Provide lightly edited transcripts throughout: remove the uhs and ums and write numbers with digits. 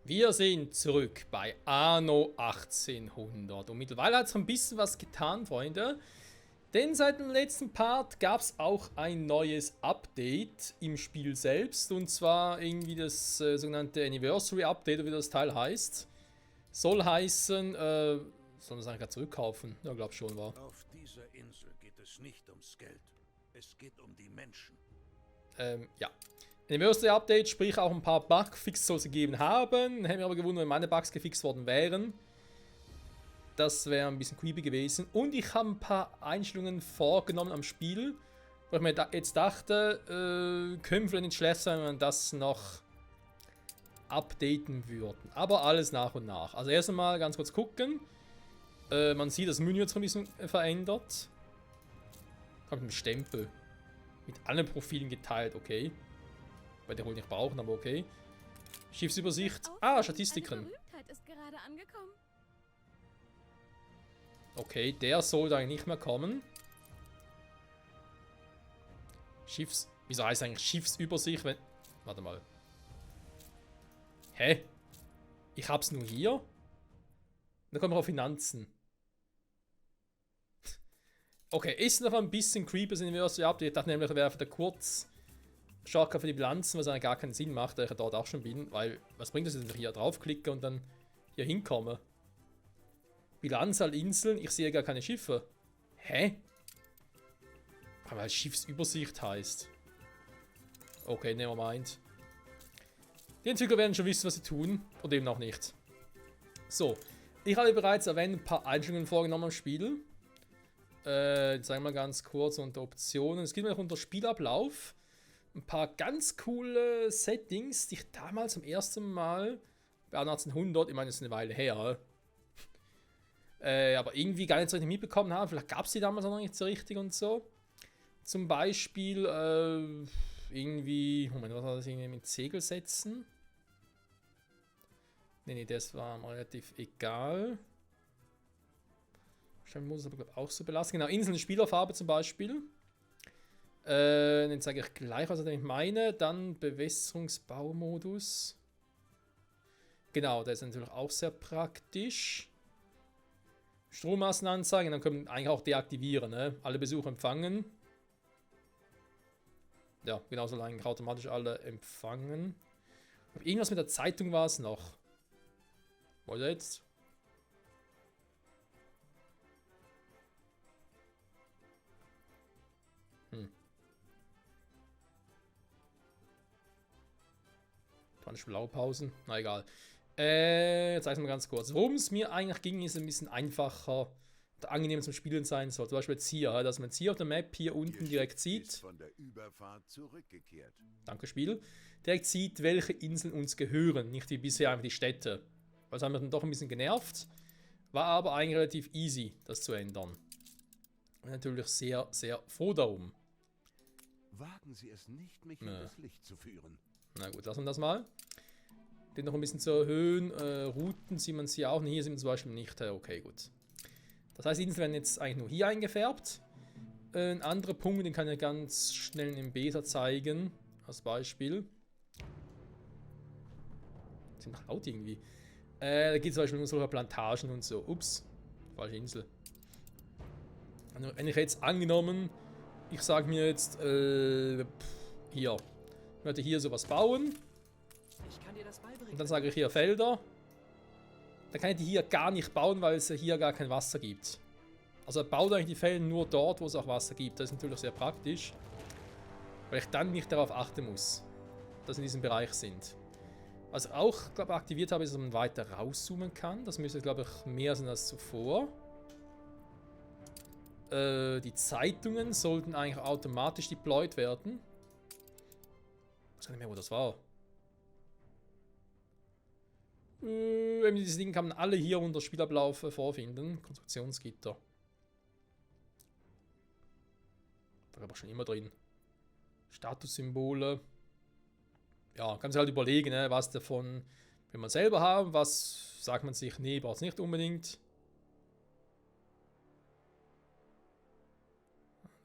Wir sind zurück bei Anno 1800 und mittlerweile hat sich ein bisschen was getan, Freunde. Denn seit dem letzten Part gab es auch ein neues Update im Spiel selbst. Und zwar irgendwie das sogenannte Anniversary Update, oder wie das Teil heißt. Soll heißen, soll man es eigentlich gerade zurückkaufen? Ja, glaub schon, war. Auf dieser Insel geht es nicht ums Geld. Es geht um die Menschen. Ja. Anniversary Update, sprich auch ein paar Bugfixes soll es gegeben haben. Hätte mich aber gewundert, wenn meine Bugs gefixt worden wären. Das wäre ein bisschen creepy gewesen. Und ich habe ein paar Einstellungen vorgenommen am Spiel, wo ich mir jetzt dachte, könnte vielleicht nicht schlecht sein, wenn man das noch updaten würden. Aber alles nach und nach. Also erst einmal ganz kurz gucken. Man sieht, das Menü hat sich ein bisschen verändert. Mit dem Stempel. Mit allen Profilen geteilt, okay. Weil der wohl nicht brauchen, aber okay. Schiffsübersicht. Ah, Statistiken. Eine Berühmtheit ist gerade angekommen. Okay, der sollte eigentlich nicht mehr kommen. Wieso heißt eigentlich Schiffsübersicht, wenn... Warte mal. Hä? Ich hab's nur hier? Dann kommen wir auf Finanzen. Okay, ist noch ein bisschen creepy, das Anniversary Update. Ich dachte nämlich, er wäre für den kurz Shortcut für die Bilanzen, was eigentlich gar keinen Sinn macht, da ich dort auch schon bin. Weil, was bringt es, wenn ich hier draufklicke und dann hier hinkomme? Bilanzahl Inseln, ich sehe gar keine Schiffe. Hä? Weil Schiffsübersicht heißt. Okay, nevermind. Die Entwickler werden schon wissen, was sie tun. Oder eben auch nicht. So. Ich habe bereits erwähnt, ein paar Einstellungen vorgenommen am Spiel. Jetzt sagen wir mal ganz kurz unter Optionen. Es gibt noch unter Spielablauf ein paar ganz coole Settings, die ich damals zum ersten Mal bei 1800, ich meine, das ist eine Weile her, aber irgendwie gar nicht so richtig mitbekommen habe. Vielleicht gab es die damals auch noch nicht so richtig und so. Zum Beispiel irgendwie, Moment, was war das, irgendwie mit Segel setzen? Nee, das war mir relativ egal. Wahrscheinlich muss es aber auch so belassen. Genau, Inseln Spielerfarbe zum Beispiel. Den zeige ich gleich, was ich meine. Dann Bewässerungsbaumodus. Genau, der ist natürlich auch sehr praktisch. Strommassen anzeigen, dann können wir eigentlich auch deaktivieren. Ne? Alle Besucher empfangen. Ja, genau, soll eigentlich automatisch alle empfangen. Aber irgendwas mit der Zeitung war es noch. Was jetzt? Blaupausen. Na egal. Jetzt sag ich mal ganz kurz. Worum es mir eigentlich ging, ist ein bisschen einfacher und angenehmer zum Spielen sein soll. Zum Beispiel jetzt hier, dass man jetzt hier auf der Map hier unten direkt sieht. Von der Überfahrt zurückgekehrt. Danke, Spiel. Direkt sieht, welche Inseln uns gehören. Nicht wie bisher einfach die Städte. Das hat mich dann doch ein bisschen genervt. War aber eigentlich relativ easy, das zu ändern. Bin natürlich sehr, sehr froh darum. Wagen Sie es nicht, mich in das Licht zu führen. Na gut, lassen wir das mal. Den noch ein bisschen zu erhöhen. Routen sieht man sie auch. Hier sind wir zum Beispiel nicht. Okay, gut. Das heißt, die Inseln werden jetzt eigentlich nur hier eingefärbt. Ein anderer Punkt, den kann ich ganz schnell im Beta zeigen. Als Beispiel. Sind noch laut irgendwie. Da geht es zum Beispiel um solche Plantagen und so. Ups. Falsche Insel. Also, wenn ich jetzt angenommen, ich sage mir jetzt, hier. Ich möchte hier sowas bauen. Ich kann dir das beibringen. Und dann sage ich hier Felder. Dann kann ich die hier gar nicht bauen, weil es hier gar kein Wasser gibt. Also er baut eigentlich die Felder nur dort, wo es auch Wasser gibt. Das ist natürlich sehr praktisch. Weil ich dann nicht darauf achten muss, dass in diesem Bereich sind. Was ich auch, glaube ich, aktiviert habe, ist, dass man weiter rauszoomen kann. Das müsste, glaube ich, mehr sein als zuvor. Die Zeitungen sollten eigentlich automatisch deployed werden. Ich weiß gar nicht mehr, wo das war. Diese Dinge kann man alle hier unter Spielablauf vorfinden. Konstruktionsgitter. War aber schon immer drin. Statussymbole. Ja, kann man sich halt überlegen, ne, was davon will man selber haben, was sagt man sich, nee, braucht es nicht unbedingt.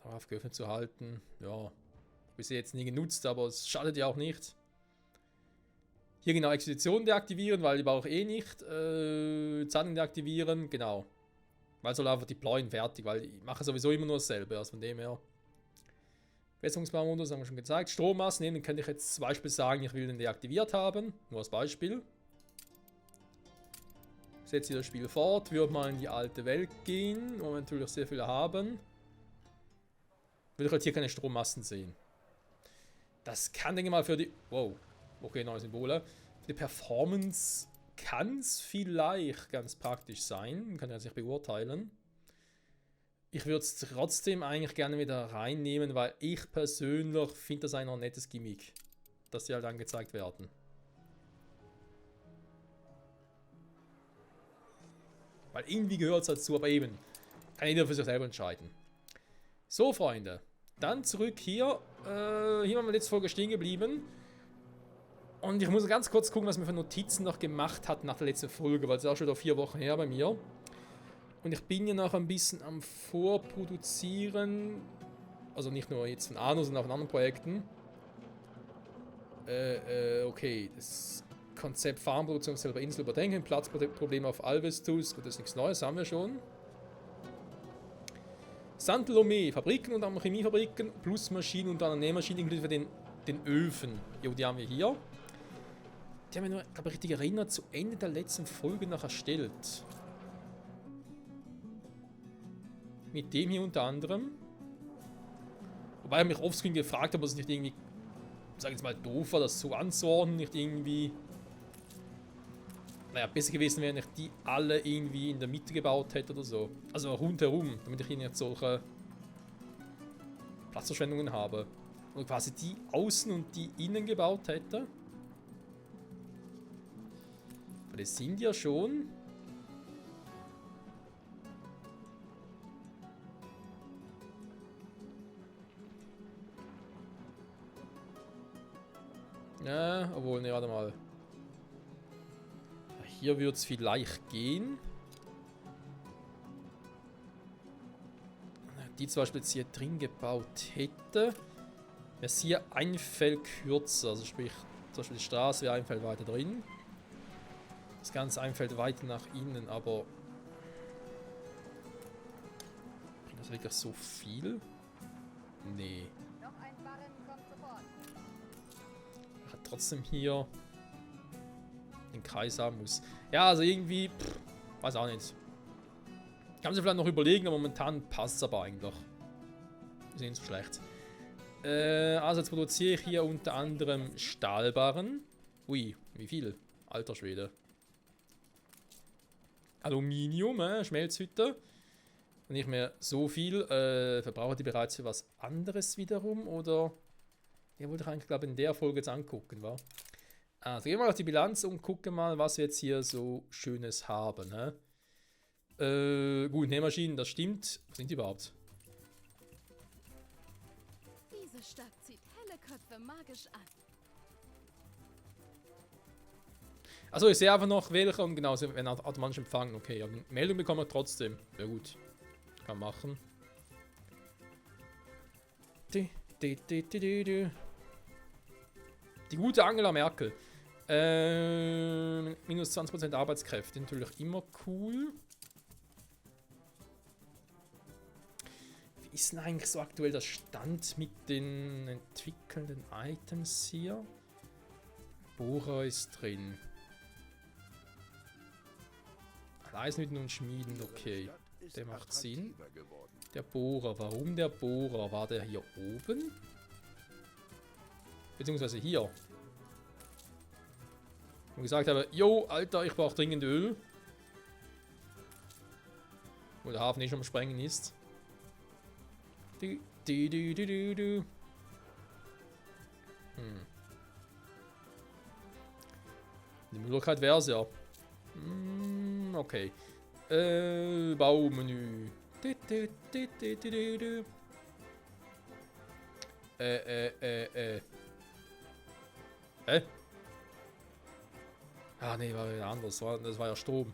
Darauf geöffnet zu halten, ja. Bisher jetzt nie genutzt, aber es schadet ja auch nicht. Hier genau Expedition deaktivieren, weil die brauche ich eh nicht. Zahlung deaktivieren, genau. Weil soll einfach deployen, fertig, weil ich mache sowieso immer nur dasselbe, also von dem her. Bewässerungsbaumodus haben wir schon gezeigt. Strommassen nehmen, könnte ich jetzt zum Beispiel sagen, ich will den deaktiviert haben. Nur als Beispiel. Setze das Spiel fort, würde mal in die alte Welt gehen, wo wir natürlich sehr viele haben. Will ich halt hier keine Strommassen sehen. Das kann, denke ich mal, für die... Wow, okay, neue Symbole. Für die Performance kann es vielleicht ganz praktisch sein. Kann ja sich beurteilen. Ich würde es trotzdem eigentlich gerne wieder reinnehmen, weil ich persönlich finde das ein nettes Gimmick, dass sie halt angezeigt werden. Weil irgendwie gehört es dazu, aber eben, kann jeder für sich selber entscheiden. So, Freunde, dann zurück hier. Hier waren wir letzte Folge stehen geblieben. Und ich muss ganz kurz gucken, was wir für Notizen noch gemacht hat nach der letzten Folge, weil es ist auch schon wieder 4 Wochen her bei mir. Und ich bin ja noch ein bisschen am Vorproduzieren. Also nicht nur jetzt von Arno, sondern auch von anderen Projekten. Okay, das Konzept Farmproduktion selber Insel überdenken, Platzprobleme auf Alvestus, gut, das ist nichts Neues, haben wir schon. Saint-Lomé, Fabriken und Chemiefabriken plus Maschinen und dann Nähmaschinen inklusive den Öfen. Jo, die haben wir hier. Die haben wir nur, glaube ich, richtig erinnert, zu Ende der letzten Folge noch erstellt. Mit dem hier unter anderem. Wobei ich mich offscreen gefragt habe, ob es nicht irgendwie, sag ich jetzt mal, doof war, das so anzuordnen, nicht irgendwie... Naja, besser gewesen wäre, wenn ich die alle irgendwie in der Mitte gebaut hätte oder so. Also rundherum, damit ich hier nicht solche Platzverschwendungen habe. Und quasi die außen und die innen gebaut hätte. Weil das sind ja schon... Ja, obwohl, ne, warte mal. Hier würde es vielleicht gehen. Die zum Beispiel jetzt hier drin gebaut hätte, wäre es hier ein Feld kürzer. Also sprich, zum Beispiel die Straße wäre ein Feld weiter drin. Das Ganze ein Feld weiter nach innen, aber... Bringt das wirklich so viel? Nee. Trotzdem hier den Kreis haben muss. Ja, also irgendwie, weiß auch nicht. Kann man sich vielleicht noch überlegen, aber momentan passt es aber eigentlich. Ist nicht so schlecht. Also jetzt produziere ich hier unter anderem Stahlbarren. Ui, wie viel? Alter Schwede. Aluminium, Schmelzhütte. Nicht mehr so viel. Verbrauche die bereits für was anderes wiederum, oder... Ja, wollte ich eigentlich, glaube ich, in der Folge jetzt angucken, wa? Also, gehen wir mal auf die Bilanz und gucken mal, was wir jetzt hier so Schönes haben, gut, Nähmaschinen, das stimmt. Was sind die überhaupt? Diese Stadt zieht helle Köpfe magisch an. Achso, ich sehe einfach noch welche und genau, sie werden automatisch empfangen. Okay, aber Meldung bekommen wir trotzdem. Ja gut, kann machen. Die gute Angela Merkel. Minus 20% Arbeitskräfte. Natürlich immer cool. Wie ist denn eigentlich so aktuell der Stand mit den entwickelnden Items hier? Bohrer ist drin. Eisenhütten und Schmieden, okay. Der macht Sinn. Der Bohrer. Warum der Bohrer? War der hier oben? Beziehungsweise hier. Und gesagt habe, yo, Alter, ich brauche dringend Öl. Wo der Hafen eh schon am Sprengen ist. Die Möglichkeit wäre es ja. Okay. Baumenü. Ah, nee, war wieder anders. Das war ja Strom.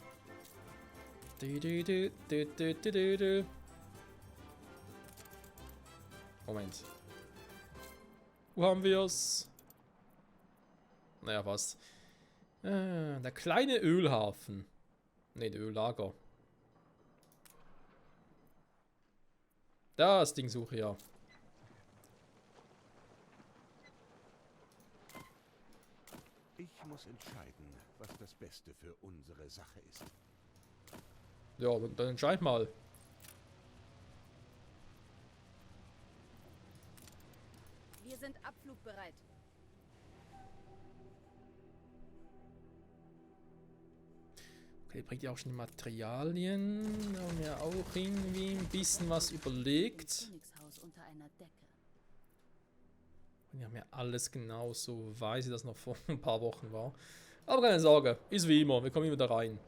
Moment. Wo haben wir's? Naja, fast. Der kleine Ölhafen. Ne, der Öllager. Das Ding suche ich ja. Ich muss entscheiden, was das Beste für unsere Sache ist. Ja, dann entscheid mal. Wir sind abflugbereit. Okay, bringt ja auch schon die Materialien. Da haben wir auch irgendwie ein bisschen was überlegt. Königshaus unter einer Decke. Und wir haben ja alles genau so, weiß ich, das noch vor ein paar Wochen war. Aber keine Sorge, ist wie immer, wir kommen immer da rein.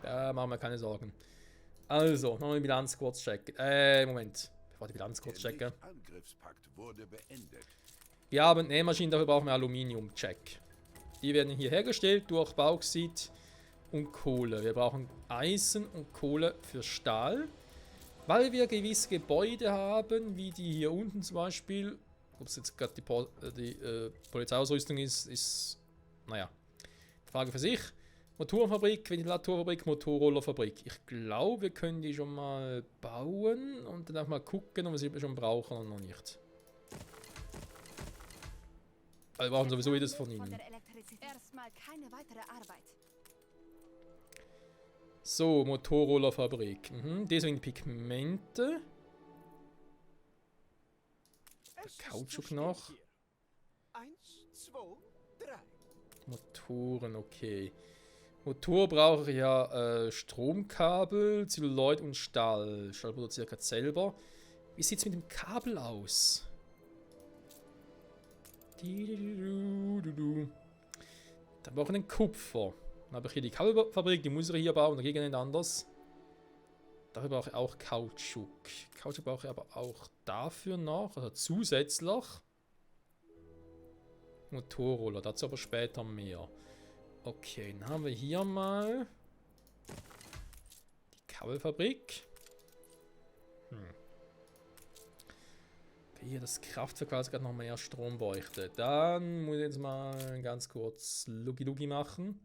Da machen wir keine Sorgen. Also, noch eine Bilanz kurz checken. Moment, bevor die Bilanz kurz checke. Der Angriffspakt wurde beendet. Wir haben Nähmaschinen, dafür brauchen wir Aluminium, check. Die werden hier hergestellt durch Bauxit und Kohle. Wir brauchen Eisen und Kohle für Stahl. Weil wir gewisse Gebäude haben, wie die hier unten zum Beispiel. Ob es jetzt gerade die Polizeiausrüstung ist, naja, Frage für sich. Motorenfabrik, Ventilatorfabrik, Motorrollerfabrik. Ich glaube, wir können die schon mal bauen und dann auch mal gucken, ob wir sie schon brauchen oder noch nicht. Also wir brauchen sowieso jedes von ihnen. Erstmal keine weitere Arbeit. So, Motorrollerfabrik. Deswegen Pigmente. Kautschuk noch. 1, 2, 3. Motoren, okay. Motor brauche ich ja Stromkabel, Zelluloid und Stahl. Stahl produziert gerade selber. Wie sieht es mit dem Kabel aus? Dann brauche ich den Kupfer. Dann habe ich hier die Kabelfabrik, die muss ich hier bauen, dagegen nicht anders. Dafür brauche ich auch Kautschuk. Kautschuk brauche ich aber auch dafür noch, also zusätzlich. Motorroller, dazu aber später mehr. Okay, dann haben wir hier mal die Kabelfabrik. Okay, hier das Kraftwerk, weil es gerade noch mehr Strom bräuchte. Dann muss ich jetzt mal ganz kurz Lugi-Lugi machen.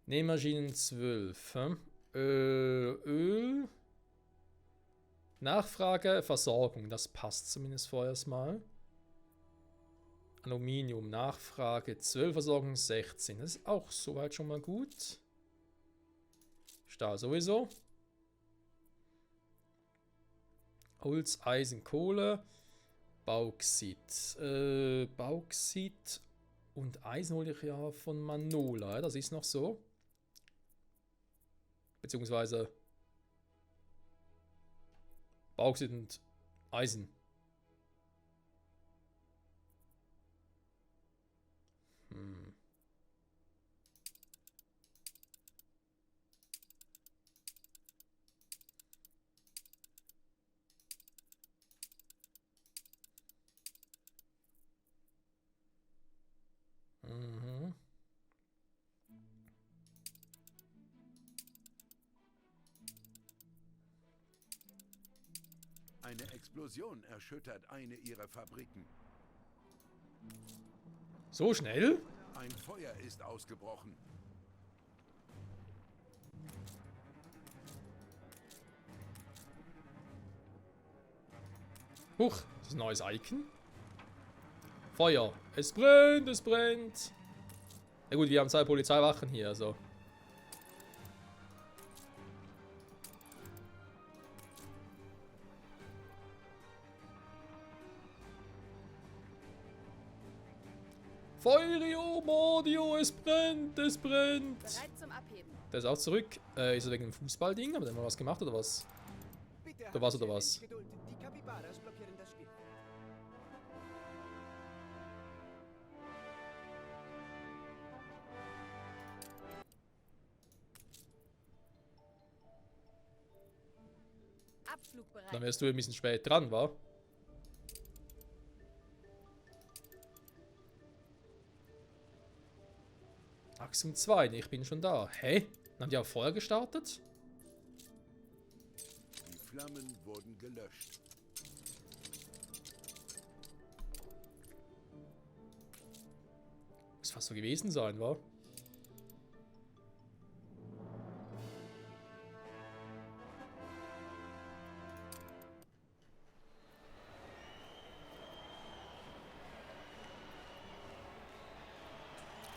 Nähmaschinen 12. Öl. Nachfrage, Versorgung. Das passt zumindest vorerst mal. Aluminium, Nachfrage 12, Versorgung 16. Das ist auch soweit schon mal gut. Stahl sowieso. Holz, Eisen, Kohle. Bauxit. Bauxit und Eisen hole ich ja von Manola. Das ist noch so. Beziehungsweise Bauxit und Eisen. Eine Explosion erschüttert eine ihrer Fabriken. So schnell? Ein Feuer ist ausgebrochen. Huch, das ist ein neues Icon. Feuer. Es brennt, es brennt. Na gut, wir haben 2 Polizeiwachen hier, also. Feurio, Mordio, es brennt, es brennt. Bereit zum Abheben. Der ist auch zurück. Ist er wegen dem Fußballding? Hat er mal was gemacht oder was? Bitte Oder was haben Sie oder ein was? wenig Geduld. Die Capybaras blockieren das Schiff. Abflugbereit. Dann wärst du ein bisschen spät dran, wa? Achsung 2, ich bin schon da. Hä? Dann haben die auch Feuer gestartet? Die Flammen wurden gelöscht. Muss fast so gewesen sein, wa?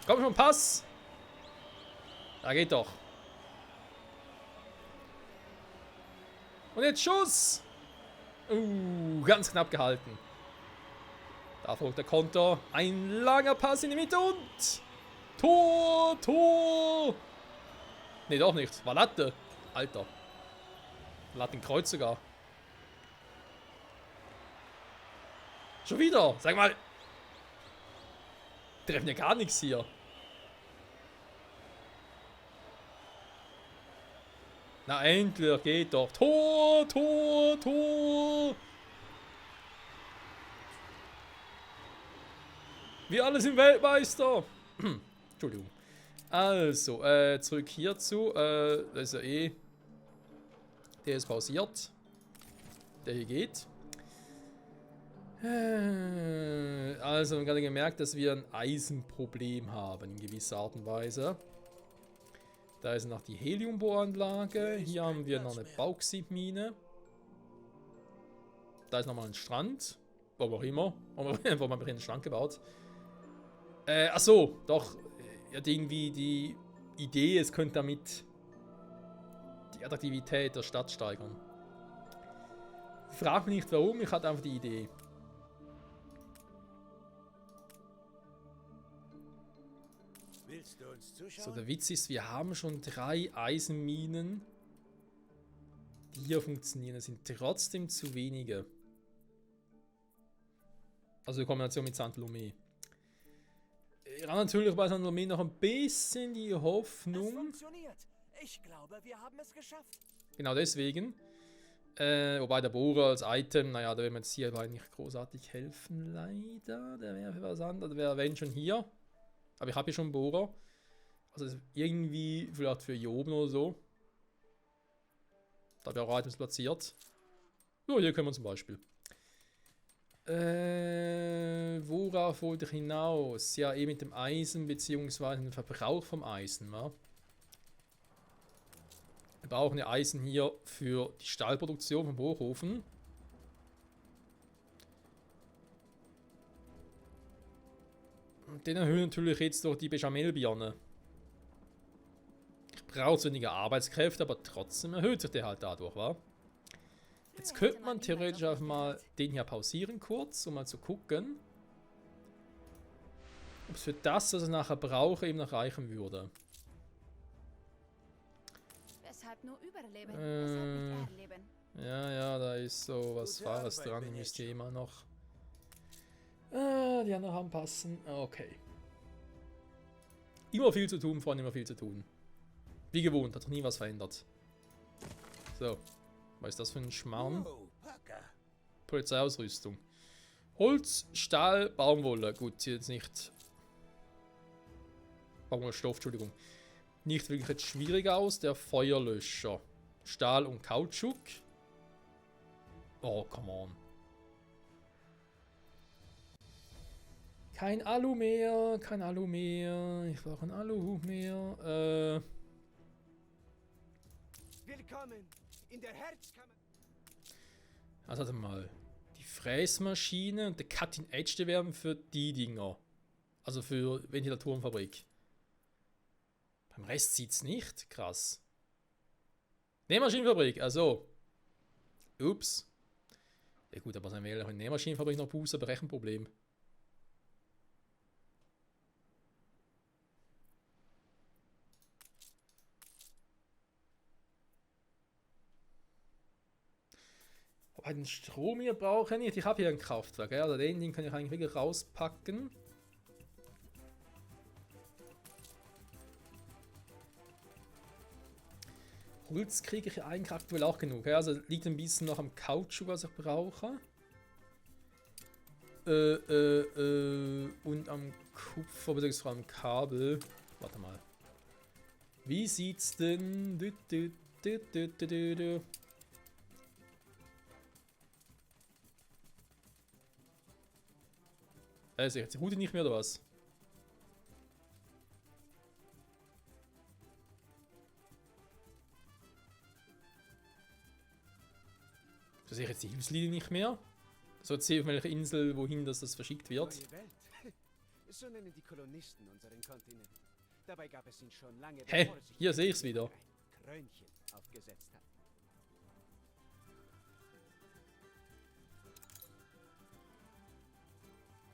Komm schon, Pass! Da geht doch. Und jetzt Schuss! Ganz knapp gehalten. Da folgt der Konter. Ein langer Pass in die Mitte und... Tor! Tor! Ne, doch nicht. War Latte. Alter. Lattenkreuz sogar. Schon wieder. Sag mal. Treffen ja gar nichts hier. Na endlich, geht doch. Tor, Tor, Tor. Wir alle sind Weltmeister. Entschuldigung. Also, zurück hierzu. Das ist ja eh. Der ist pausiert. Der hier geht. Also, wir haben gerade gemerkt, dass wir ein Eisenproblem haben, in gewisser Art und Weise. Da ist noch die Heliumbohranlage. Hier haben wir noch eine Bauxitmine. Da ist nochmal ein Strand. Wo auch immer. Wo man einen Strand gebaut. Achso, doch. Er hat irgendwie die Idee, es könnte damit die Attraktivität der Stadt steigern. Frag mich nicht warum, ich hatte einfach die Idee. Willst du uns zuschauen? So, der Witz ist, wir haben schon 3 Eisenminen, die hier funktionieren. Es sind trotzdem zu wenige. Also in Kombination mit Saint-Lomé. Ich habe natürlich bei Saint-Lomé noch ein bisschen die Es Hoffnung. funktioniert. Ich glaube, wir haben es geschafft. Genau deswegen. Wobei der Bohrer als Item, naja, da will man jetzt hier aber nicht großartig helfen, leider. Der wäre für was anderes, der wäre wenn schon hier. Aber ich habe hier schon einen Bohrer. Also irgendwie vielleicht für hier oben oder so. Da wäre auch Items platziert. So, hier können wir zum Beispiel. Worauf wollte ich hinaus? Ja, eben mit dem Eisen, beziehungsweise dem Verbrauch vom Eisen, wa? Wir brauchen ja Eisen hier für die Stahlproduktion vom Hochofen. Und den erhöhen natürlich jetzt durch die Bechamelbirne. Ich brauche weniger Arbeitskräfte, aber trotzdem erhöht sich der halt dadurch, wa? Jetzt könnte man theoretisch einfach mal den hier pausieren kurz, um mal zu gucken, ob es für das, was ich nachher brauche, eben noch reichen würde. Weshalb nur überleben, weshalb nicht erleben. Ja, da ist so was Gute Wahres Arbeit, dran, bin müsst ich. ihr immer noch die anderen anpassen. Okay. Immer viel zu tun, Freunde, immer viel zu tun. Wie gewohnt, hat noch nie was verändert. So. Was ist das für ein Schmarrn? Oh, Packer. Polizeiausrüstung. Holz, Stahl, Baumwolle. Gut, sieht jetzt nicht. Baumwollstoff, Entschuldigung. Nicht wirklich jetzt schwierig aus. Der Feuerlöscher. Stahl und Kautschuk. Oh, come on. Kein Alu mehr, kein Alu mehr. Ich brauche ein Aluhut mehr. Willkommen in der Herzkammer. Also warte mal. Die Fräsmaschine und der Cutting Edge, die wären für die Dinger. Also für Ventilatorenfabrik. Beim Rest sieht's nicht. Krass. Nähmaschinenfabrik, also. Ups. Ja gut, aber dann wäre auch in der Nähmaschinenfabrik noch Buße, aber Rechenproblem. Aber den Strom hier brauche ich nicht. Ich habe hier ein Kraftwerk. Ja? Also den Ding kann ich eigentlich wirklich rauspacken. Holz kriege ich eigentlich aktuell auch genug. Ja? Also liegt ein bisschen noch am Kautschuk, was ich brauche. Und am Kupfer, beziehungsweise vor allem Kabel. Warte mal. Wie sieht's denn? Also, jetzt die Route nicht mehr oder was? Sehe ich jetzt die Hilfslinie nicht mehr? So, jetzt sehe ich auf welcher Insel, wohin das verschickt wird. Neue Welt. So nennen die Kolonisten unseren Kontinent. Dabei gab es ihn schon lange, Hä? bevor es sich Hier sehe ich's wieder. ein Krönchen aufgesetzt hat.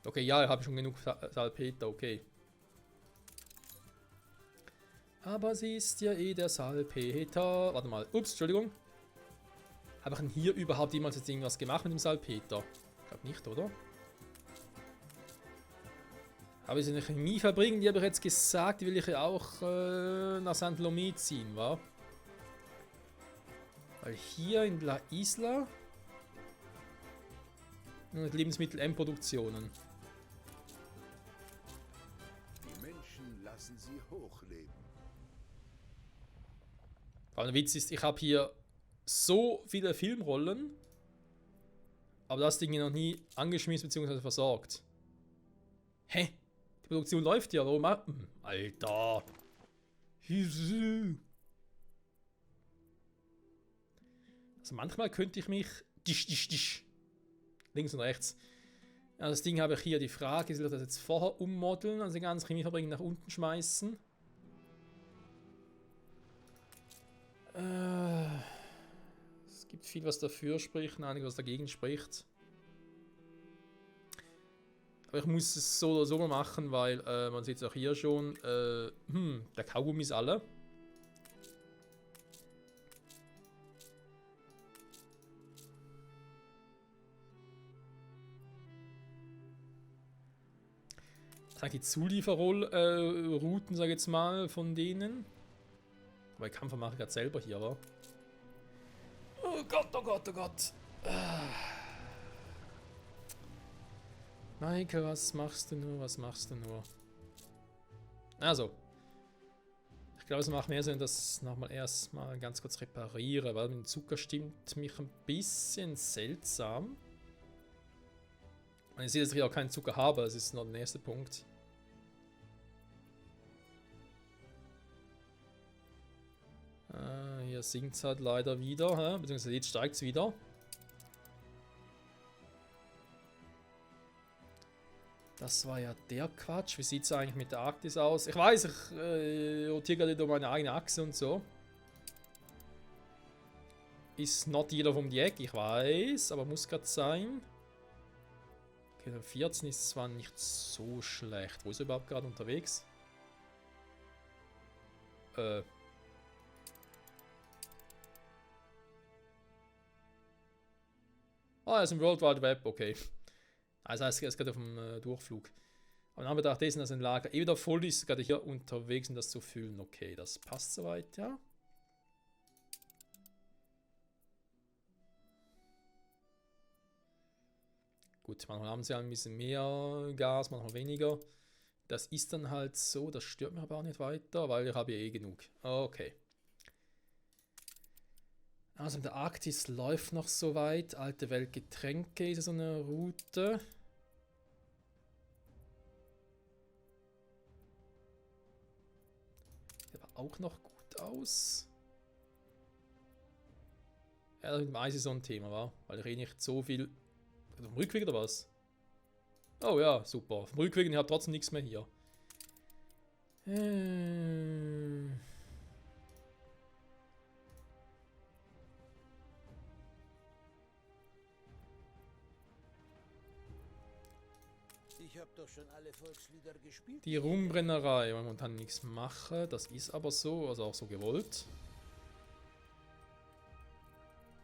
Okay, ja, ich habe schon genug Salpeter, okay. Aber sie ist ja eh der Salpeter. Warte mal, ups, Entschuldigung. Habe ich denn hier überhaupt jemals jetzt irgendwas gemacht mit dem Salpeter? Ich glaube nicht, oder? Aber es ist eine Chemiefabrik, die habe ich jetzt gesagt, die will ich ja auch nach St. Lomé ziehen, wa? Weil hier in La Isla Lebensmittel-Endproduktionen. Die Menschen lassen sie hochleben. Aber der Witz ist, ich habe hier so viele Filmrollen, aber das Ding noch nie angeschmissen bzw. versorgt. Hä? Die Produktion läuft ja, warum? Alter! Also manchmal könnte ich mich links und rechts. Ja, das Ding habe ich hier. Die Frage, soll ich das jetzt vorher ummodeln, also die ganze Chemiefabrik nach unten schmeißen? Es gibt viel, was dafür spricht, und einiges, was dagegen spricht. Aber ich muss es so oder so mal machen, weil man sieht es auch hier schon. Der Kaugummi ist alle. Das sind die Zulieferrouten, sage ich jetzt mal, von denen. Aber ich Kampfer mache ich gerade selber hier, aber. Oh Gott, oh Gott, oh Gott. Maike, was machst du nur? Was machst du nur? Also. Ich glaube, es macht mehr Sinn, dass ich nochmal erstmal ganz kurz repariere, weil mit dem Zucker stimmt mich ein bisschen seltsam. Und ich sehe, dass ich auch keinen Zucker habe, das ist noch der nächste Punkt. Hier sinkt es halt leider wieder, beziehungsweise jetzt steigt es wieder. Das war ja der Quatsch. Wie sieht es eigentlich mit der Arktis aus? Ich weiß, ich rotiere gerade durch meine eigene Achse und so. Ist not jeder um die Ecke, ich weiß, aber muss gerade sein. Okay, der 14 ist zwar nicht so schlecht. Wo ist er überhaupt gerade unterwegs? Ah, er ist im World Wide Web, okay. Also heißt, er ist gerade auf dem Durchflug. Aber in Anbetracht dessen, dass ein Lager wieder voll ist, gerade hier unterwegs, um das zu füllen. Okay, das passt soweit, ja. Gut, manchmal haben sie ein bisschen mehr Gas, manchmal weniger. Das ist dann halt so, das stört mich aber auch nicht weiter, weil ich habe ja eh genug. Okay. Also in der Arktis läuft noch so weit. Alte Welt Getränke ist so eine Route. Sieht aber auch noch gut aus. Ja, mit dem Eis ist so ein Thema, war, weil ich eh nicht so viel. Auf dem Rückweg oder was? Oh ja, super. Auf dem Rückweg, ich habe trotzdem nichts mehr hier. Ich habe doch schon alle Volkslieder gespielt. Die Rumbrennerei, weil momentan nichts mache. Das ist aber so, also auch so gewollt.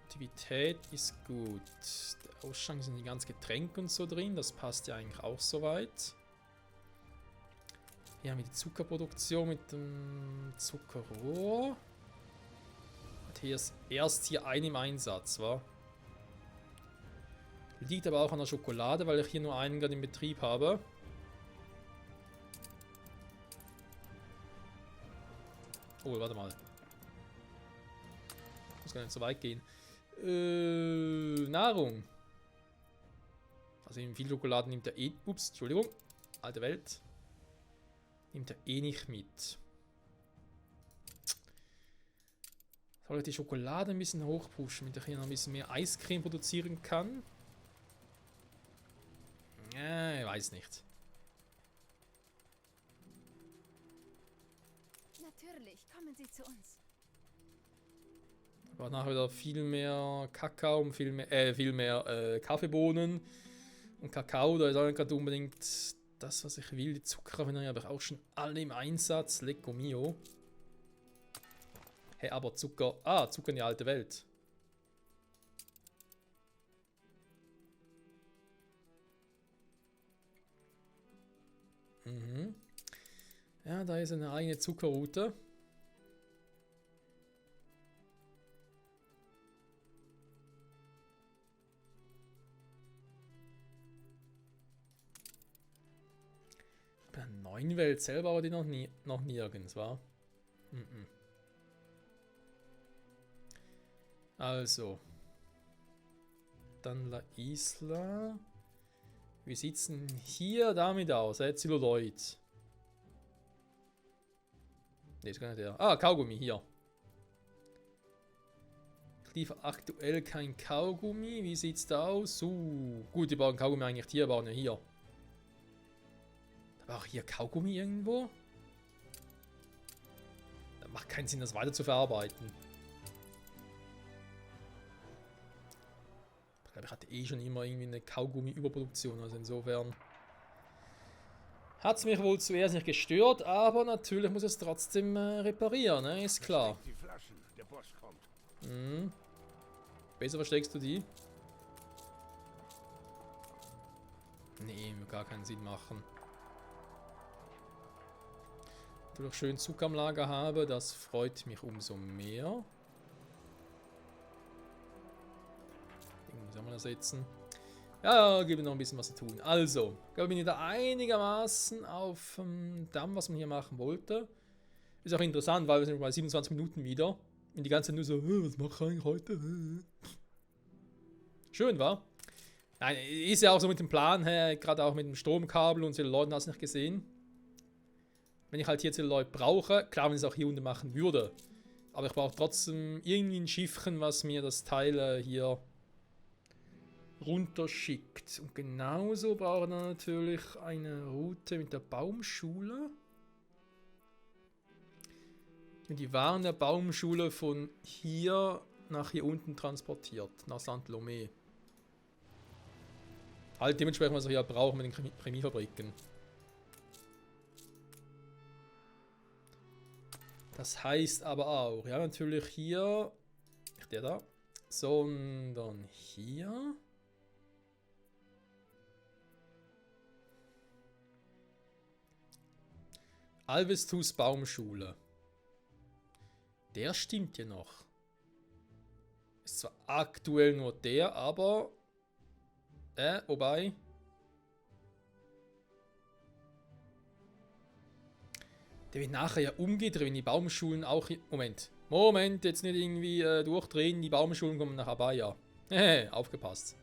Aktivität ist gut. Der Ausschank sind die ganzen Getränke und so drin. Das passt ja eigentlich auch soweit. Hier haben wir die Zuckerproduktion mit dem Zuckerrohr. Und hier ist erst hier ein im Einsatz, wa? Liegt aber auch an der Schokolade, weil ich hier nur einen gerade in Betrieb habe. Oh, warte mal. Muss gar nicht so weit gehen. Nahrung. Also in viel Schokolade nimmt er eh. Ups, Entschuldigung. Alte Welt. Nimmt er eh nicht mit. Soll ich die Schokolade ein bisschen hochpushen, damit ich hier noch ein bisschen mehr Eiscreme produzieren kann? Ich weiß nicht. Natürlich, kommen Sie zu uns. Aber nachher wieder viel mehr Kakao und viel mehr Kaffeebohnen und Kakao. Da ist auch nicht gerade unbedingt das, was ich will. Die Zuckerraffinerie habe ich auch schon alle im Einsatz. Lecco mio. Hey, aber Zucker. Ah, Zucker in die alte Welt. Mhm. Ja, da ist eine eigene Zuckerroute. Bei der neuen Welt selber war die noch nirgends, war. Mhm. Also. Dann La Isla. Wie sieht's denn hier damit aus? Zelluloid. Ne, ist gar nicht der. Ah, Kaugummi, hier. Ich liefere aktuell kein Kaugummi. Wie sieht's da aus? Gut, die bauen Kaugummi eigentlich hier, bauen ja hier. Da war auch hier Kaugummi irgendwo. Da macht keinen Sinn, das weiter zu verarbeiten. Ich glaube, ich hatte eh schon immer irgendwie eine Kaugummi-Überproduktion, also insofern hat es mich wohl zuerst nicht gestört, aber natürlich muss es trotzdem reparieren, ne? Ist klar. Die Flaschen, der Boss kommt. Mhm. Besser versteckst du die? Nee, wird gar keinen Sinn machen. Dass ich schön Zucker am Lager habe, das freut mich umso mehr. Den muss ich auch mal ersetzen. Ja, gibt noch ein bisschen was zu tun. Also, ich glaube, ich bin wieder einigermaßen auf dem Damm, was man hier machen wollte. Ist auch interessant, weil wir sind bei 27 Minuten wieder. Und die ganze Zeit nur so, was mache ich eigentlich heute? Schön, war. Nein, ist ja auch so mit dem Plan, gerade auch mit dem Stromkabel und Celluloid hast du nicht gesehen. Wenn ich halt hier Celluloid brauche, klar, wenn ich es auch hier unten machen würde. Aber ich brauche trotzdem irgendwie ein Schiffchen, was mir das Teil hier runterschickt. Und genauso brauchen wir natürlich eine Route mit der Baumschule. Und die Waren der Baumschule von hier nach hier unten transportiert, nach Saint-Lomé. Halt dementsprechend, was wir hier brauchen mit den Chemiefabriken. Das heißt aber auch, ja natürlich hier, nicht der da, sondern hier. Alvestus Baumschule. Der stimmt ja noch. Ist zwar aktuell nur der, aber wobei der wird nachher ja umgedreht, wenn die Baumschulen auch hier, Moment, jetzt nicht irgendwie durchdrehen, die Baumschulen kommen nach Abaya. Aufgepasst.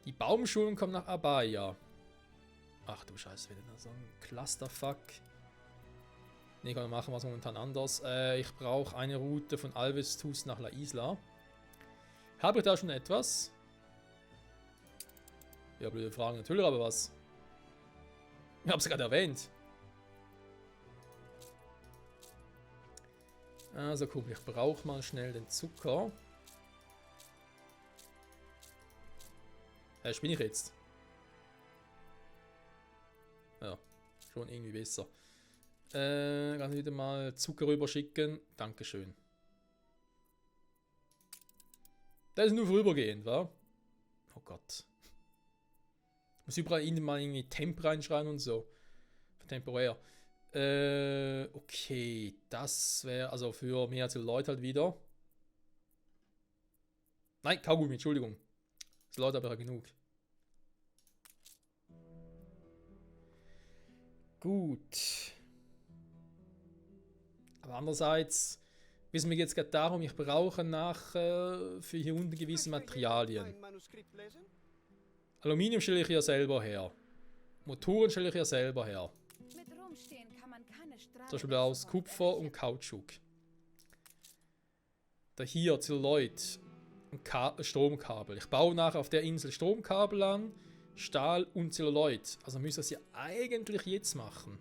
Die Baumschulen kommen nach Abaya. Ach du Scheiße, wieder so ein Clusterfuck. Ne, kann man machen, was momentan anders. Ich brauche eine Route von Alvestus nach La Isla. Habe ich da schon etwas? Ja, blöde Fragen, natürlich, aber was? Ich habe es gerade erwähnt. Also guck, ich brauche mal schnell den Zucker. Spinne ich jetzt? Ja, schon irgendwie besser. Kann ich wieder mal Zucker rüberschicken. Dankeschön. Das ist nur vorübergehend, wa? Oh Gott. Ich muss überall mal irgendwie Temp reinschreiben und so. Für temporär. Okay. Das wäre also für mehr als Leute halt wieder. Nein, Kaugummi, Entschuldigung. Das Leute aber ja genug. Gut. Aber andererseits wissen wir jetzt gerade darum, ich brauche nachher für hier unten gewisse Materialien. Aluminium stelle ich hier selber her. Motoren stelle ich hier selber her. Mit rumstehen kann man keine Strafe. Zum Beispiel aus Kupfer und Kautschuk. Da hier Zelluloid und Stromkabel. Ich baue nachher auf der Insel Stromkabel an, Stahl und Zelluloid. Also müsste ich das ja eigentlich jetzt machen.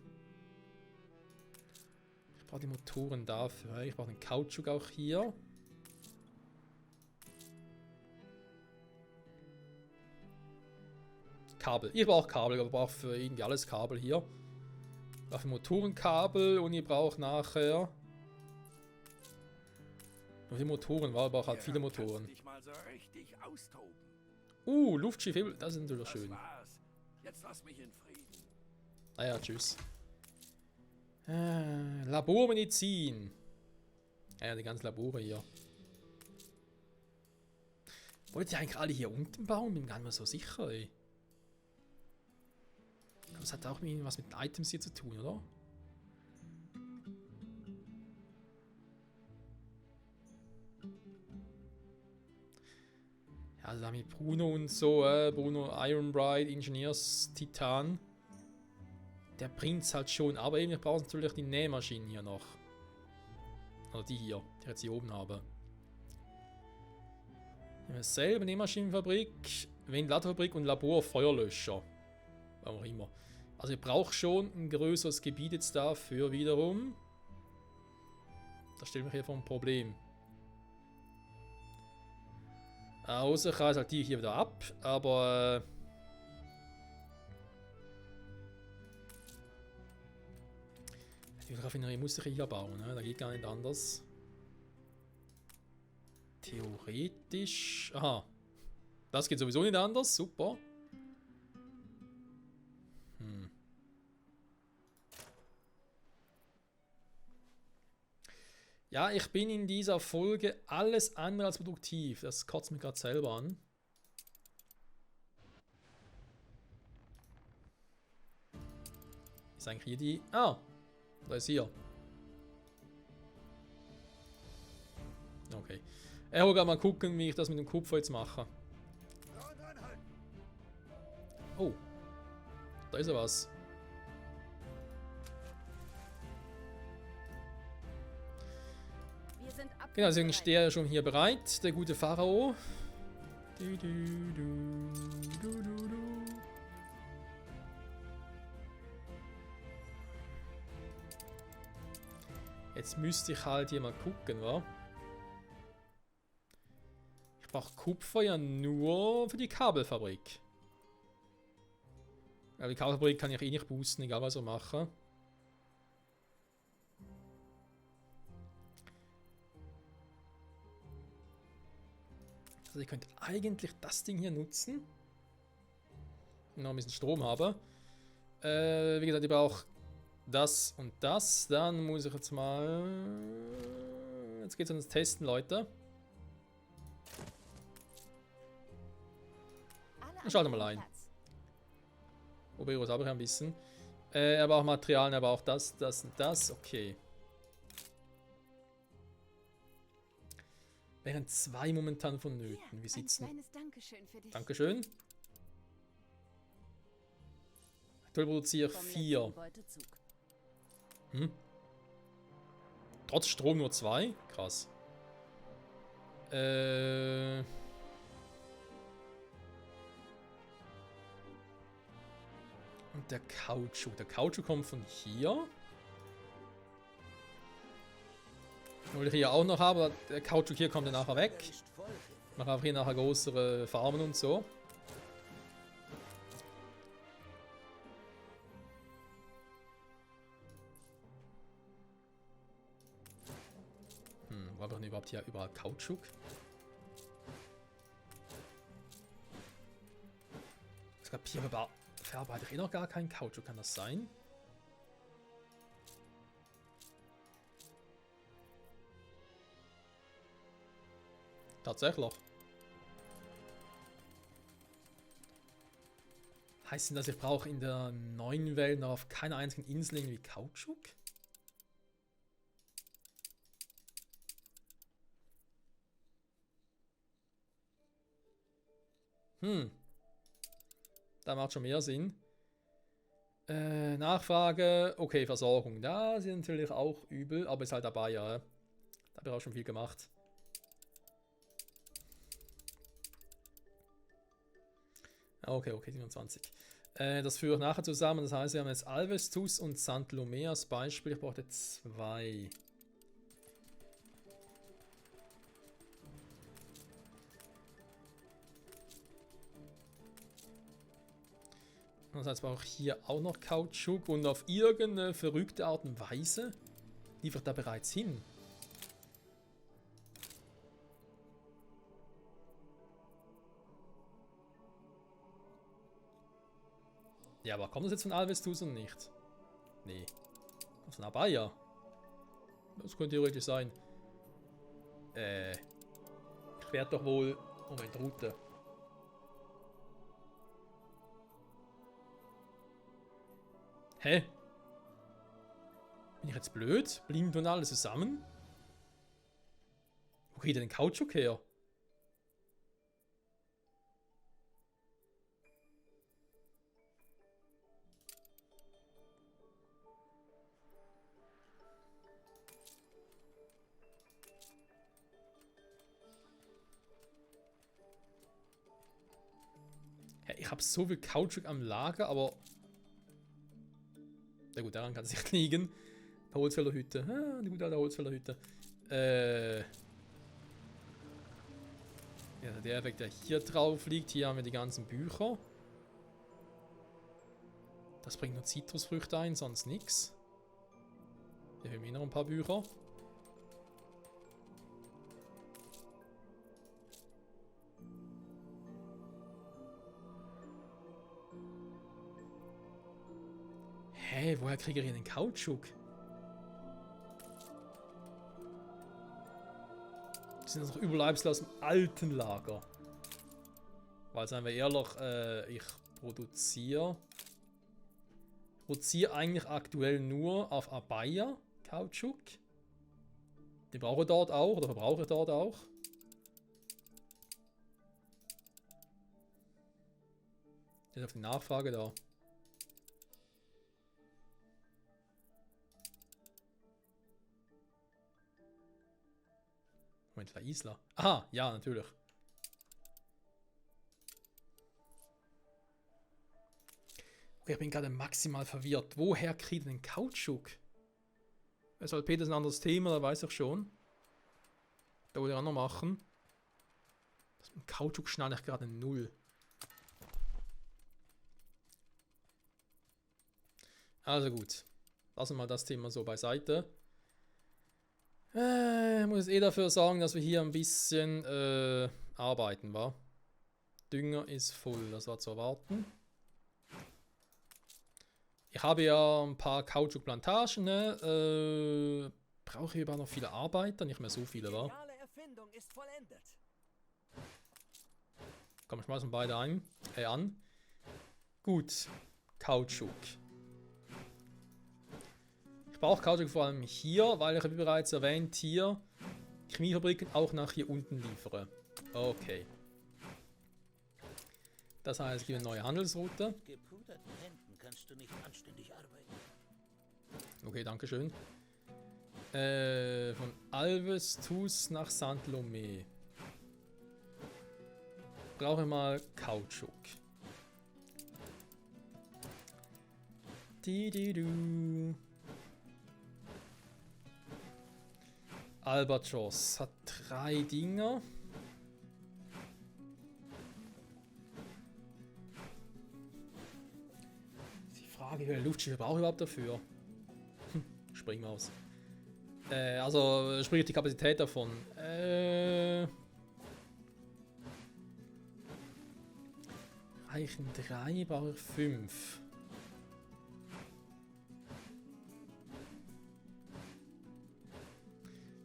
Ich brauche die Motoren dafür. Ich brauche den Kautschuk auch hier. Kabel. Ich brauche Kabel, aber ich brauche für irgendwie alles Kabel hier. Ich brauche Motorenkabel und ich brauche nachher... Nur die Motoren, weil ich brauche halt viele Motoren. Dich mal so richtig austoben. Luftschiffe, das ist natürlich Das schön. war's. Jetzt lass mich in Frieden. Naja, tschüss. Labormedizin. Ja, die ganzen Labore hier. Wollt ihr eigentlich alle hier unten bauen? Bin gar nicht mehr so sicher, ey. Das hat auch was mit den Items hier zu tun, oder? Ja, also da haben wir Bruno und so, Bruno Ironbright, Ingenieurs Titan. Der bringt's halt schon, aber eben, ich brauche natürlich die Nähmaschinen hier noch. Oder die hier, die ich jetzt hier oben habe. Selbe Nähmaschinenfabrik, Ventilatorfabrik und Labor Feuerlöscher. Warum auch immer. Also ich brauche schon ein größeres Gebiet jetzt dafür wiederum. Das stellt mich hier vor ein Problem. Außer ich reiße halt die hier wieder ab, aber... die Raffinerie muss ich hier bauen, ne? Da geht gar nicht anders. Theoretisch... Aha. Das geht sowieso nicht anders, super. Ja, ich bin in dieser Folge alles andere als produktiv. Das kotzt mich gerade selber an. Ist eigentlich hier die... Ah! Da ist hier. Okay. Ich will mal gucken, wie ich das mit dem Kupfer jetzt mache. Oh. Da ist ja was. Genau, deswegen steht er schon hier bereit, der gute Pharao. Jetzt müsste ich halt hier mal gucken, wa? Ich brauche Kupfer ja nur für die Kabelfabrik. Aber die Kabelfabrik kann ich eh nicht boosten, egal was ich mache. Also ich könnte eigentlich das Ding hier nutzen. Wenn ich noch ein bisschen Strom habe. Wie gesagt, ich brauche das und das. Dann muss ich jetzt mal... Jetzt geht es ums Testen, Leute. Ich schalte mal ein. Oberos habe ich ein bisschen. Er braucht Materialien, er braucht das, das und das. Okay. Wären 2 momentan vonnöten. Wie sieht's denn? Dankeschön. Aktuell produziere 4. Trotz Strom nur 2? Krass. Und der Kautschuk. Der Kautschuk kommt von hier. Wollte ich hier auch noch haben, aber der Kautschuk hier kommt dann nachher weg. Ich mache einfach hier nachher größere Farmen und so. Wo habe ich denn überhaupt hier überall Kautschuk? Ich glaube, hier verarbeite ich eh noch gar keinen Kautschuk, kann das sein? Tatsächlich. Heißt denn das, ich brauche in der neuen Welt noch auf keiner einzigen Insel irgendwie Kautschuk? Da macht schon mehr Sinn. Nachfrage, okay, Versorgung. Da sind natürlich auch übel, aber ist halt dabei, ja. Da habe ich auch schon viel gemacht. Okay, 27. Das führe ich nachher zusammen. Das heißt, wir haben jetzt Alvestus und St. Lomé als Beispiel. Ich brauche 2. Das heißt, brauche ich hier auch noch Kautschuk und auf irgendeine verrückte Art und Weise liefert da bereits hin. Ja, aber kommt das jetzt von Alvestus und nicht? Nee. Kommt von Abaya. Das könnte theoretisch sein. Ich werde doch wohl... Moment, Route. Hä? Bin ich jetzt blöd? Blind und alles zusammen? Wo geht denn den Kautschuk her? Hä, ich habe so viel Kautschuk am Lager, aber... Na gut, daran kann es nicht liegen. Die Holzfällerhütte. Ah, die gute alte Holzfällerhütte. Ja, der Effekt, der hier drauf liegt. Hier haben wir die ganzen Bücher. Das bringt nur Zitrusfrüchte ein, sonst nichts. Hier haben wir noch ein paar Bücher. Hä, woher kriege ich denn den Kautschuk? Das sind doch Überbleibsel aus dem alten Lager. Weil, seien wir ehrlich, ich produziere eigentlich aktuell nur auf Abaya Kautschuk. Den brauche ich dort auch, oder verbrauche ich dort auch. Jetzt auf die Nachfrage da. Moment, La Isla. Aha, ja, natürlich. Okay, ich bin gerade maximal verwirrt. Woher kriegt denn Kautschuk? SLP, das ist ein anderes Thema, da weiß ich schon. Da wollte ich auch noch machen. Das mit Kautschuk schneide ich gerade 0. Also gut. Lassen wir mal das Thema so beiseite. Ich muss jetzt dafür sorgen, dass wir hier ein bisschen arbeiten, wa? Dünger ist voll, das war zu erwarten. Ich habe ja ein paar Kautschukplantagen, ne? Brauche ich aber noch viele Arbeiter, nicht mehr so viele, wa? Erfindung ist vollendet. Komm, schmeißen beide an. Gut, Kautschuk. Ich brauche Kautschuk vor allem hier, weil ich, wie bereits erwähnt, hier Chemiefabriken auch nach hier unten liefere. Okay. Das heißt, es gibt eine neue Handelsroute. Mit gepuderten Händen kannst du nicht anständig arbeiten. Okay, danke schön. Von Alvestus nach St. Lomé. Brauche mal Kautschuk. Di-di-du. Albatros hat 3 Dinger. Die Frage, wie viele Luftschiffe brauche ich überhaupt dafür? Springmaus. Also, sprich die Kapazität davon. Reichen 3, brauche ich 5.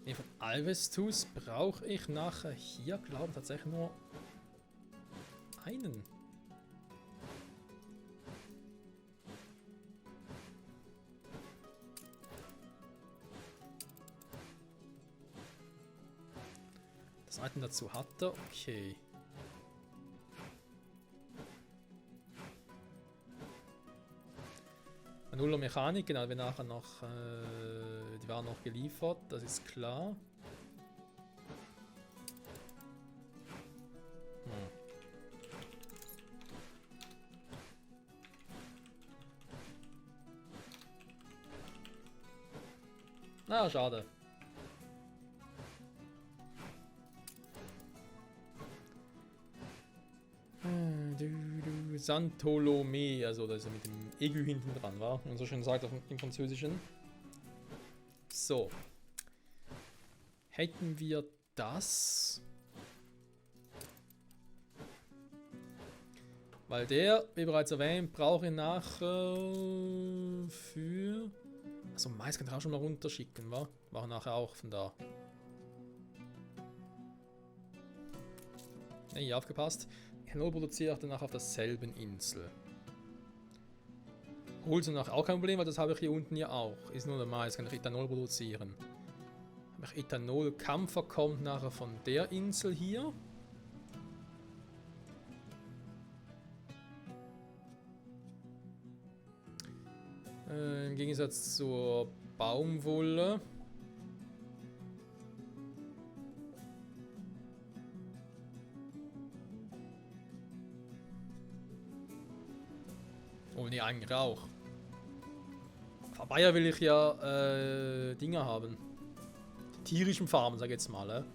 Nee, von Alvestus brauche ich nachher hier, glaube ich, tatsächlich nur einen. Das Item dazu hat er, okay. Nuller Mechanik, genau, wir nachher noch, die waren noch geliefert, das ist klar. Ah, schade. Santolomé, also das ist ja mit dem Aigu hinten dran, war, wie man so schön sagt im Französischen. So. Hätten wir das? Weil der, wie bereits erwähnt, brauche ich nachher für... Also Mais kann ich auch schon mal runterschicken, wa? War nachher auch von da. Nee, aufgepasst. Ethanol produziere ich danach auf derselben Insel. Holst du nachher auch kein Problem, weil das habe ich hier unten ja auch. Ist nur der Mais, kann ich Ethanol produzieren. Habe ich Ethanol, Kampfer kommt nachher von der Insel hier. Im Gegensatz zur Baumwolle. Oh ne, eigentlich auch. Von Bayer will ich ja Dinger haben. Die tierischen Farmen, sag ich jetzt mal.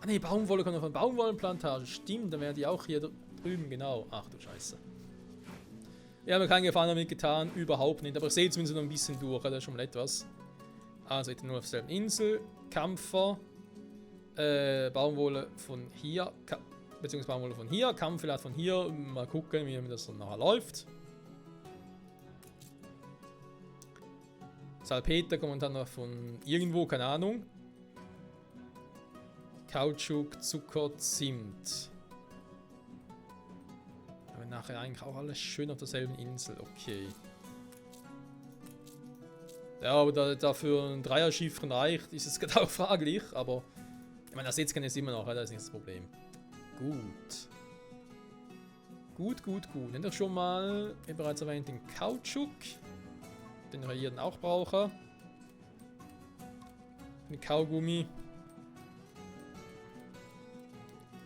Ah ne, Baumwolle kommt von Baumwollenplantagen. Stimmt, dann wären die auch hier drüben, genau. Ach du Scheiße. Ich habe mir keinen Gefallen damit getan, überhaupt nicht. Aber ich sehe zumindest noch ein bisschen durch, das ist schon mal etwas. Also, ich nur auf derselben Insel. Kampfer. Baumwolle von hier. Beziehungsweise Baumwolle von hier. Kampf vielleicht von hier. Mal gucken, wie das dann nachher läuft. Salpeter kommt dann noch von irgendwo, keine Ahnung. Kautschuk, Zucker, Zimt. Aber nachher eigentlich auch alles schön auf derselben Insel, okay. Ja, aber dafür ein Dreierschiff reicht, ist es gerade auch fraglich, aber ich meine, das jetzt kann ich immer noch, das ist nicht das Problem. Gut. Gut. Dann doch schon mal, wie bereits erwähnt, den Kautschuk, den wir hier dann auch brauchen. Den Kaugummi.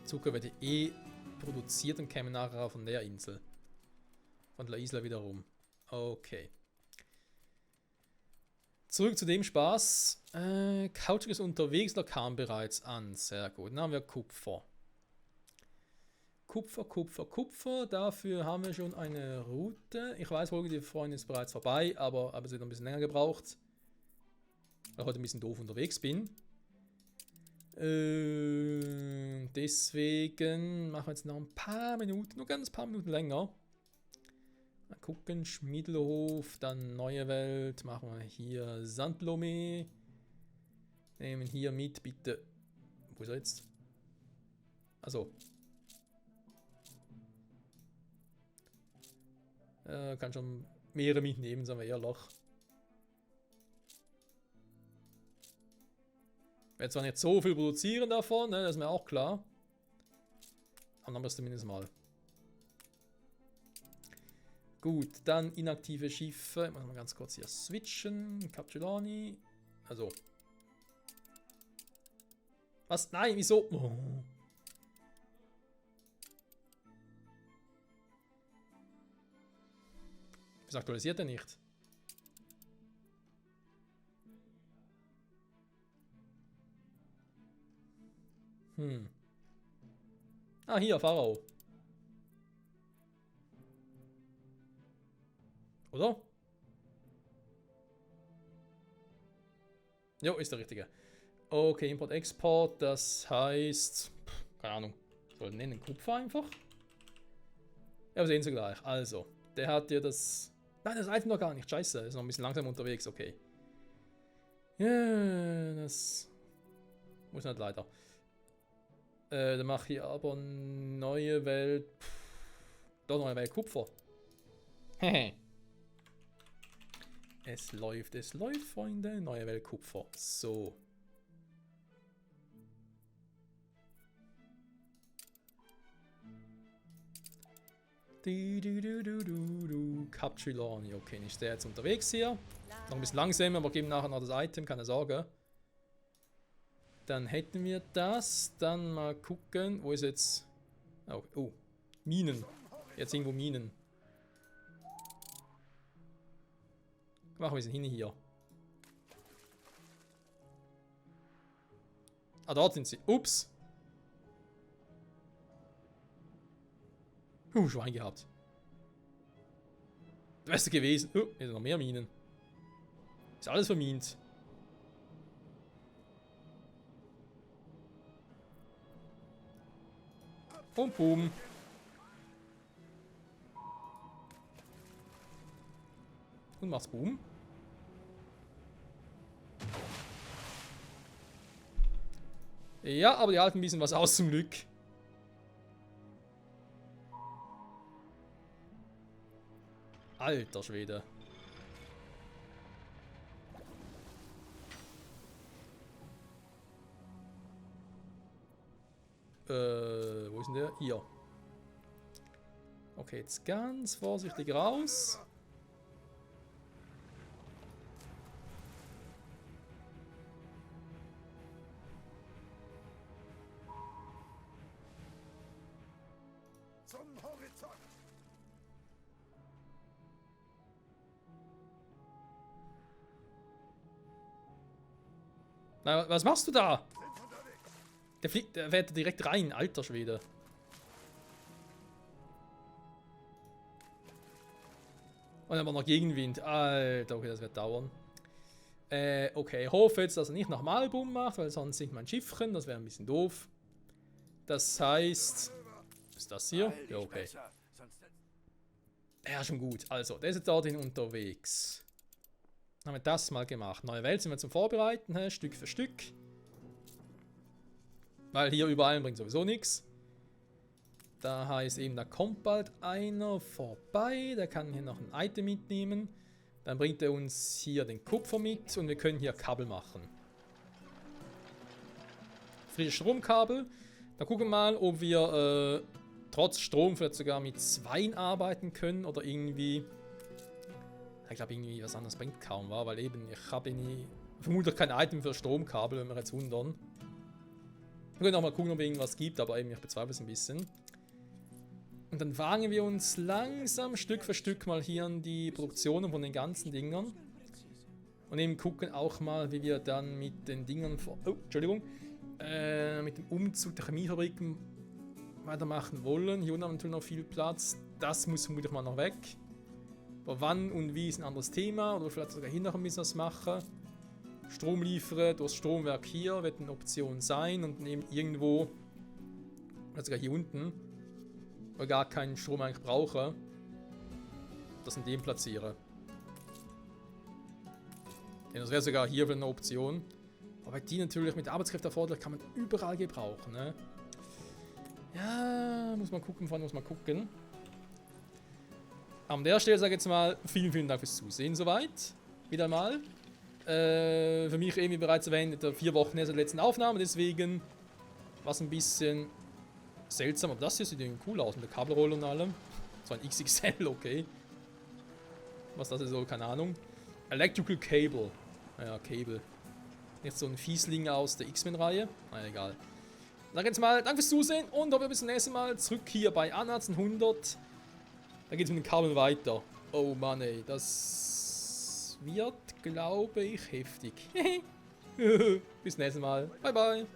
Zucker wird eh produziert und käme nachher von der Insel. Von der Isla wiederum. Okay. Zurück zu dem Spaß. Kautschuk ist unterwegs, da kam bereits an. Sehr gut. Dann haben wir Kupfer. Kupfer. Dafür haben wir schon eine Route. Ich weiß, Folge die Freundin ist bereits vorbei, aber es hat ein bisschen länger gebraucht. Weil ich heute ein bisschen doof unterwegs bin. Deswegen machen wir jetzt noch ein paar Minuten, nur ganz paar Minuten länger. Mal gucken, Schmiedelhof, dann Neue Welt, machen wir hier Sandlome. Nehmen hier mit, bitte. Wo ist er jetzt? Achso. Kann schon mehrere mitnehmen, sagen wir eher Loch. Ich werde zwar nicht so viel produzieren davon, ne, das ist mir auch klar. Aber dann haben wir es zumindest mal. Gut, dann inaktive Schiffe. Ich muss mal ganz kurz hier switchen. Capsulani. Also. Was? Nein, wieso? Oh. Wieso aktualisiert er nicht? Ah, hier, Pharao. Oder? Jo, ist der richtige. Okay, Import-Export, das heißt... keine Ahnung. Soll ich nennen? Kupfer einfach? Ja, wir sehen sie gleich. Also, der hat ja das... Nein, das Item noch gar nicht. Scheiße, ist noch ein bisschen langsam unterwegs. Okay. Ja, das... muss nicht leider. Dann mache ich aber neue Welt. Doch, neue Welt Kupfer. Hehe. Es läuft, Freunde. Neue Welt Kupfer. So. Capsulani. Okay, ist der jetzt unterwegs hier. Noch ein bisschen langsam, aber geben nachher noch das Item, keine Sorge. Dann hätten wir das. Dann mal gucken. Wo ist jetzt... oh, Minen. Jetzt irgendwo Minen. Machen wir es hin hier. Ah, dort sind sie. Ups. Schwein gehabt. Das Beste gewesen. Hier sind noch mehr Minen. Ist alles vermint. Und boom. Und mach's boom. Ja, aber die halten ein bisschen was aus zum Glück. Alter Schwede. Wo ist denn der? Hier. Okay, jetzt ganz vorsichtig raus. Zum Horizont! Na, was machst du da? Der fliegt, der fährt direkt rein, alter Schwede. Und dann haben wir noch Gegenwind. Alter, okay, das wird dauern. Okay, ich hoffe jetzt, dass er nicht nochmal Boom macht, weil sonst sinkt mein Schiffchen. Das wäre ein bisschen doof. Das heißt... Ist das hier? Ja, okay. Ja, schon gut. Also, der ist jetzt dorthin unterwegs. Haben wir das mal gemacht. Neue Welt sind wir zum Vorbereiten, Stück für Stück. Weil hier überall bringt sowieso nichts. Da heißt eben, da kommt bald einer vorbei. Der kann hier noch ein Item mitnehmen. Dann bringt er uns hier den Kupfer mit und wir können hier Kabel machen. Frisches Stromkabel. Dann gucken wir mal, ob wir trotz Strom vielleicht sogar mit 2 arbeiten können oder irgendwie... Ich glaube, irgendwie was anderes bringt kaum, weil eben ich habe vermutlich kein Item für Stromkabel, wenn wir jetzt wundern. Wir können auch mal gucken, ob es irgendwas gibt, aber eben ich bezweifle es ein bisschen. Und dann wagen wir uns langsam Stück für Stück mal hier an die Produktionen von den ganzen Dingern. Und eben gucken auch mal, wie wir dann mit den Dingern mit dem Umzug der Chemiefabriken weitermachen wollen. Hier unten haben wir natürlich noch viel Platz. Das muss vermutlich mal noch weg. Aber wann und wie ist ein anderes Thema. Oder vielleicht sogar hier noch ein bisschen was machen. Strom liefern durch das Stromwerk hier wird eine Option sein. Und eben irgendwo, vielleicht sogar hier unten, wo wir gar keinen Strom eigentlich brauchen, das in dem platzieren. Ja, das wäre sogar hier eine Option. Aber die natürlich mit Arbeitskräften erforderlich kann man überall gebrauchen. Ne? Ja, muss man gucken, muss man gucken. An der Stelle sage ich jetzt mal vielen Dank fürs Zusehen soweit. Wieder mal. Für mich eben wie bereits erwähnt, 4 Wochen her seit der letzten Aufnahme, deswegen war es ein bisschen seltsam. Aber das hier sieht irgendwie cool aus mit der Kabelrolle und allem. So ein XXL, okay. Was das ist so, keine Ahnung. Electrical Cable. Naja, Cable. Jetzt so ein Fiesling aus der X-Men-Reihe. Na egal. Sag jetzt mal, danke fürs Zusehen und hoffe bis zum nächsten Mal. Zurück hier bei Anarzen 100. Da geht es mit den Kabeln weiter. Oh Mann ey, das wird, glaube ich, heftig. Bis zum nächsten Mal. Bye bye.